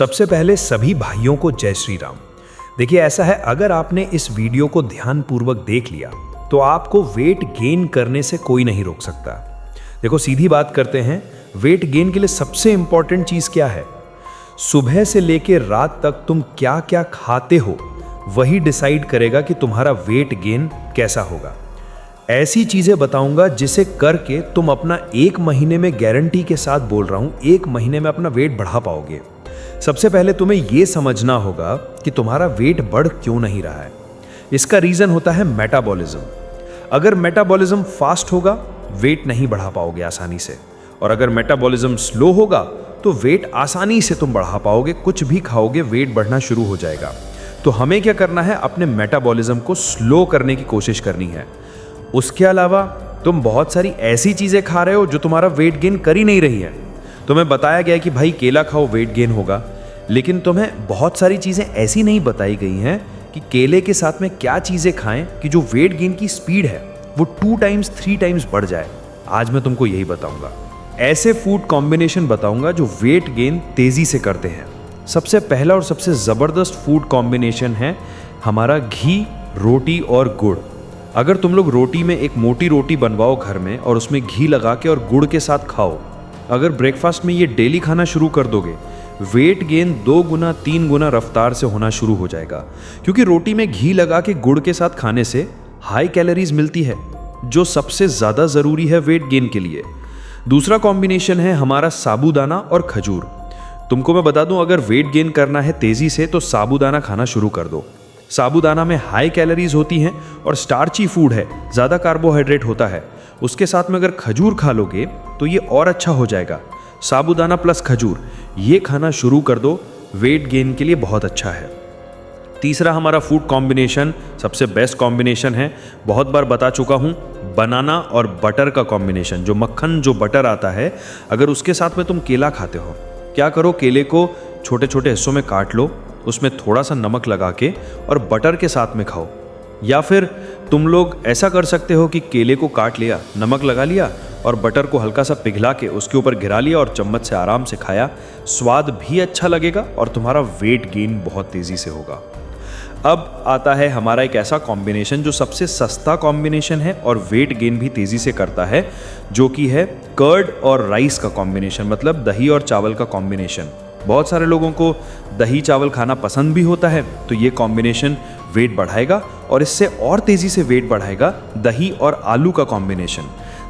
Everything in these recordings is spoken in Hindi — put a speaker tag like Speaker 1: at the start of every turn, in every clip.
Speaker 1: सबसे पहले सभी भाइयों को जय श्री राम। देखिए ऐसा है, अगर आपने इस वीडियो को ध्यानपूर्वक देख लिया तो आपको वेट गेन करने से कोई नहीं रोक सकता। देखो सीधी बात करते हैं, वेट गेन के लिए सबसे इंपॉर्टेंट चीज क्या है? सुबह से लेकर रात तक तुम क्या क्या खाते हो वही डिसाइड करेगा कि तुम्हारा वेट गेन कैसा होगा। ऐसी चीजें बताऊंगा जिसे करके तुम अपना 1 महीने में, गारंटी के साथ बोल रहा हूं, 1 महीने में अपना वेट बढ़ा पाओगे। सबसे पहले तुम्हें यह समझना होगा कि तुम्हारा वेट बढ़ क्यों नहीं रहा है। इसका रीजन होता है मेटाबॉलिज्म। अगर मेटाबॉलिज्म फास्ट होगा वेट नहीं बढ़ा पाओगे आसानी से, और अगर मेटाबॉलिज्म स्लो होगा तो वेट आसानी से तुम बढ़ा पाओगे। कुछ भी खाओगे वेट बढ़ना शुरू हो जाएगा। तो हमें क्या करना है? अपने मेटाबॉलिज्म को स्लो करने की कोशिश करनी है। उसके अलावा तुम बहुत सारी ऐसी चीजें खा रहे हो जो तुम्हारा वेट गेन कर ही नहीं रही है। तुम्हें बताया गया है कि भाई केला खाओ वेट गेन होगा, लेकिन तुम्हें बहुत सारी चीजें ऐसी नहीं बताई गई हैं कि केले के साथ में क्या चीजें खाएं कि जो वेट गेन की स्पीड है वो 2 टाइम्स 3 टाइम्स बढ़ जाए। आज मैं तुमको यही बताऊंगा। ऐसे फूड कॉम्बिनेशन बताऊंगा जो वेट गेन तेजी से करते हैं। सबसे पहला और सबसे जबरदस्त फूड कॉम्बिनेशन है हमारा घी, रोटी और गुड़। अगर तुम लोग रोटी में एक मोटी रोटी बनवाओ घर में और उसमें घी लगा के और गुड़ के साथ खाओ, अगर ब्रेकफास्ट में ये डेली खाना शुरू कर दोगे, वेट गेन 2 गुना 3 गुना रफ्तार से होना शुरू हो जाएगा। क्योंकि रोटी में घी लगा के गुड़ के साथ खाने से हाई कैलोरीज मिलती है, जो सबसे ज्यादा जरूरी है वेट गेन के लिए। दूसरा कॉम्बिनेशन है हमारा साबूदाना और खजूर। तुमको मैं बता दूं, अगर वेट गेन करना है तेजी से तो साबूदाना खाना शुरू कर दो। साबूदाना में हाई कैलोरीज होती हैं और स्टार्ची फूड है, ज़्यादा कार्बोहाइड्रेट होता है। उसके साथ में अगर खजूर खा लोगे तो ये और अच्छा हो जाएगा। साबूदाना प्लस खजूर ये खाना शुरू कर दो, वेट गेन के लिए बहुत अच्छा है। तीसरा हमारा फूड कॉम्बिनेशन सबसे बेस्ट कॉम्बिनेशन है, बहुत बार बता चुका हूँ, बनाना और बटर का कॉम्बिनेशन। जो मक्खन, जो बटर आता है, अगर उसके साथ में तुम केला खाते हो, क्या करो, केले को छोटे छोटे हिस्सों में काट लो, उसमें थोड़ा सा नमक लगा के और बटर के साथ में खाओ। या फिर तुम लोग ऐसा कर सकते हो कि केले को काट लिया, नमक लगा लिया और बटर को हल्का सा पिघला के उसके ऊपर गिरा लिया और चम्मच से आराम से खाया। स्वाद भी अच्छा लगेगा और तुम्हारा वेट गेन बहुत तेजी से होगा। अब आता है हमारा एक ऐसा कॉम्बिनेशन जो सबसे सस्ता कॉम्बिनेशन है और वेट गेन भी तेजी से करता है, जो कि है कर्ड और राइस का कॉम्बिनेशन, मतलब दही और चावल का कॉम्बिनेशन। बहुत सारे लोगों को दही चावल खाना पसंद भी होता है, तो ये कॉम्बिनेशन वेट बढ़ाएगा और इससे और तेजी से वेट बढ़ाएगा दही और आलू का कॉम्बिनेशन।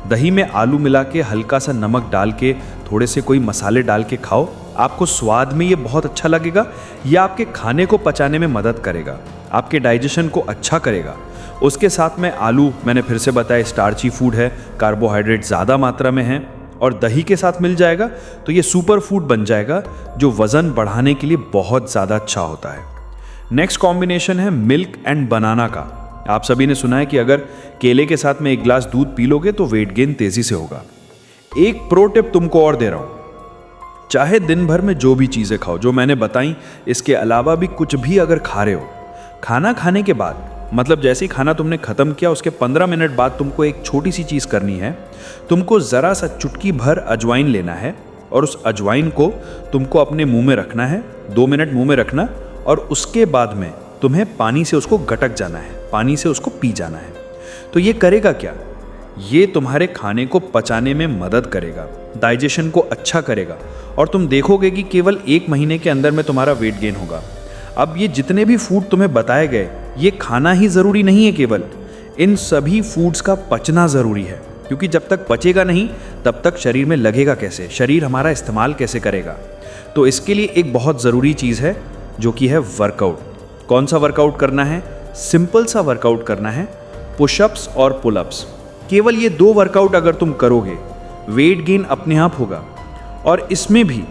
Speaker 1: दही में आलू मिला के हल्का सा नमक डाल के, थोड़े से कोई मसाले डाल के खाओ, आपको स्वाद में ये बहुत अच्छा लगेगा। ये आपके खाने को पचाने में मदद करेगा, आपके डाइजेशन को अच्छा करेगा। उसके साथ में आलू, मैंने फिर से बताया, स्टार्ची फूड है, कार्बोहाइड्रेट ज़्यादा मात्रा में है, और दही के साथ मिल जाएगा तो ये सुपर फूड बन जाएगा जो वज़न बढ़ाने के लिए बहुत ज़्यादा अच्छा होता है। नेक्स्ट कॉम्बिनेशन है मिल्क एंड बनाना का। आप सभी ने सुना है कि अगर केले के साथ में 1 गिलास दूध पी लोगे तो वेट गेन तेजी से होगा। एक प्रो टिप तुमको और दे रहा हूं, चाहे दिन भर में जो भी चीजें खाओ जो मैंने बताई, इसके अलावा भी कुछ भी अगर खा रहे हो, खाना खाने के बाद, मतलब जैसे ही खाना तुमने खत्म किया उसके 15 मिनट बाद तुमको एक छोटी सी चीज करनी है। तुमको जरा सा चुटकी भर अजवाइन लेना है और उस अजवाइन को तुमको अपने मुंह में रखना है, 2 मिनट मुंह में रखना, और उसके बाद में तुम्हें पानी से उसको गटक जाना है, पानी से उसको पी जाना है। तो ये करेगा क्या? ये तुम्हारे खाने को पचाने में मदद करेगा, डाइजेशन को अच्छा करेगा, और तुम देखोगे कि केवल 1 महीने के अंदर में तुम्हारा वेट गेन होगा। अब ये जितने भी फूड तुम्हें बताए गए, ये खाना ही ज़रूरी नहीं है, केवल इन सभी फूड्स का पचना ज़रूरी है। क्योंकि जब तक पचेगा नहीं तब तक शरीर में लगेगा कैसे, शरीर हमारा इस्तेमाल कैसे करेगा। तो इसके लिए एक बहुत ज़रूरी चीज़ है जो कि है वर्कआउट। कौन सा वर्कआउट करना है? सिंपल सा वर्कआउट करना है, पुशअप्स और पुलअप्स। केवल ये 2 वर्कआउट अगर तुम करोगे, वेट गेन अपने आप होगा। और इसमें भी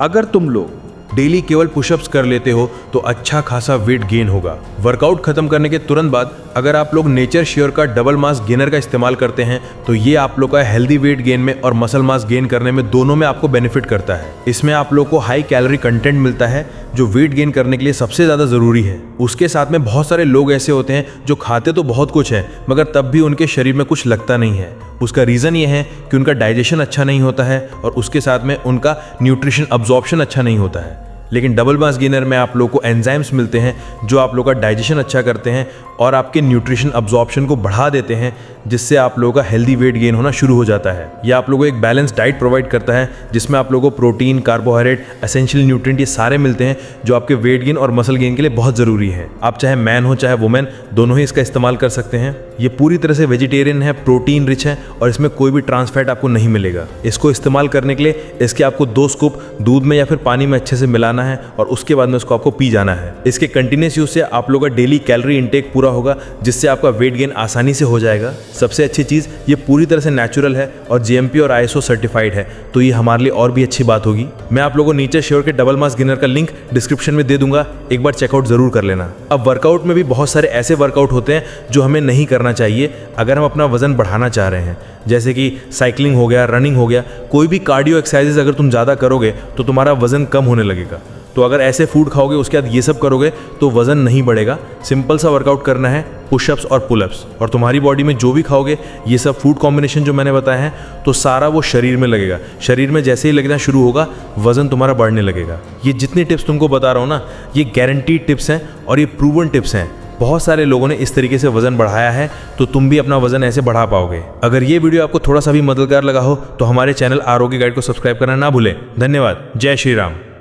Speaker 1: अगर तुम लोग
Speaker 2: डेली केवल पुशअप्स कर लेते हो तो अच्छा खासा वेट गेन होगा। वर्कआउट खत्म करने के तुरंत बाद अगर आप लोग नेचर श्योर का डबल मास गेनर का इस्तेमाल करते हैं तो ये आप लोग का हेल्दी वेट गेन में और मसल मास गेन करने में, दोनों में आपको बेनिफिट करता है। इसमें आप लोग को हाई कैलोरी कंटेंट मिलता है जो वेट गेन करने के लिए सबसे ज़्यादा ज़रूरी है। उसके साथ में बहुत सारे लोग ऐसे होते हैं जो खाते तो बहुत कुछ है मगर तब भी उनके शरीर में कुछ लगता नहीं है। उसका रीज़न ये है कि उनका डाइजेशन अच्छा नहीं होता है और उसके साथ में उनका न्यूट्रिशन अब्जॉर्प्शन अच्छा नहीं होता है। लेकिन डबल मास गेनर में आप लोगों को एंजाइम्स मिलते हैं जो आप लोगों का डाइजेशन अच्छा करते हैं और आपके न्यूट्रिशन अब्जॉर्प्शन को बढ़ा देते हैं, जिससे आप लोगों का हेल्दी वेट गेन होना शुरू हो जाता है। यह आप लोगों को एक बैलेंस डाइट प्रोवाइड करता है जिसमें आप लोगों को प्रोटीन, कार्बोहाइड्रेट, एसेंशियल न्यूट्रिएंट ये सारे मिलते हैं जो आपके वेट गेन और मसल गेन के लिए बहुत ज़रूरी है। आप चाहे मैन हो चाहे वुमेन, दोनों ही इसका इस्तेमाल कर सकते हैं। ये पूरी तरह से वेजिटेरियन है, प्रोटीन रिच है और इसमें कोई भी ट्रांस फैट आपको नहीं मिलेगा। इसको इस्तेमाल करने के लिए इसके आपको 2 स्कूप दूध में या फिर पानी में अच्छे से मिलाना है और उसके बाद में इसको आपको पी जाना है। इसके कंटिन्यूस यूज से आप लोगों का डेली कैलोरी इंटेक पूरा होगा, जिससे आपका वेट गेन आसानी से हो जाएगा। सबसे अच्छी चीज़ ये पूरी तरह से नेचुरल है और GMP और ISO सर्टिफाइड है, तो ये हमारे लिए और भी अच्छी बात होगी। मैं आप लोगों को नीचे श्योर के डबल मास गेनर का लिंक डिस्क्रिप्शन में दे दूंगा, एक बार चेकआउट जरूर कर लेना। अब वर्कआउट में भी बहुत सारे ऐसे वर्कआउट होते हैं जो हमें नहीं करना चाहिए अगर हम अपना वजन बढ़ाना चाह रहे हैं, जैसे कि साइकिलिंग हो गया, रनिंग हो गया। कोई भी कार्डियो एक्सरसाइजेज अगर तुम ज़्यादा करोगे तो तुम्हारा वजन कम होने लगेगा। तो अगर ऐसे फूड खाओगे उसके बाद ये सब करोगे तो वजन नहीं बढ़ेगा। सिंपल सा वर्कआउट करना है, पुशअप्स और पुलअप्स, और तुम्हारी बॉडी में जो भी खाओगे ये सब फूड कॉम्बिनेशन जो मैंने बताया है तो सारा वो शरीर में लगेगा। शरीर में जैसे ही लगना शुरू होगा वजन तुम्हारा बढ़ने लगेगा। ये जितनी टिप्स तुमको बता रहा हूँ ना, ये गारंटीड टिप्स हैं और ये प्रूवन टिप्स हैं। बहुत सारे लोगों ने इस तरीके से वजन बढ़ाया है, तो तुम भी अपना वजन ऐसे बढ़ा पाओगे। अगर ये वीडियो आपको थोड़ा सा भी मददगार लगा हो तो हमारे चैनल आरोग्य गाइड को सब्सक्राइब करना ना भूलें। धन्यवाद। जय श्री राम।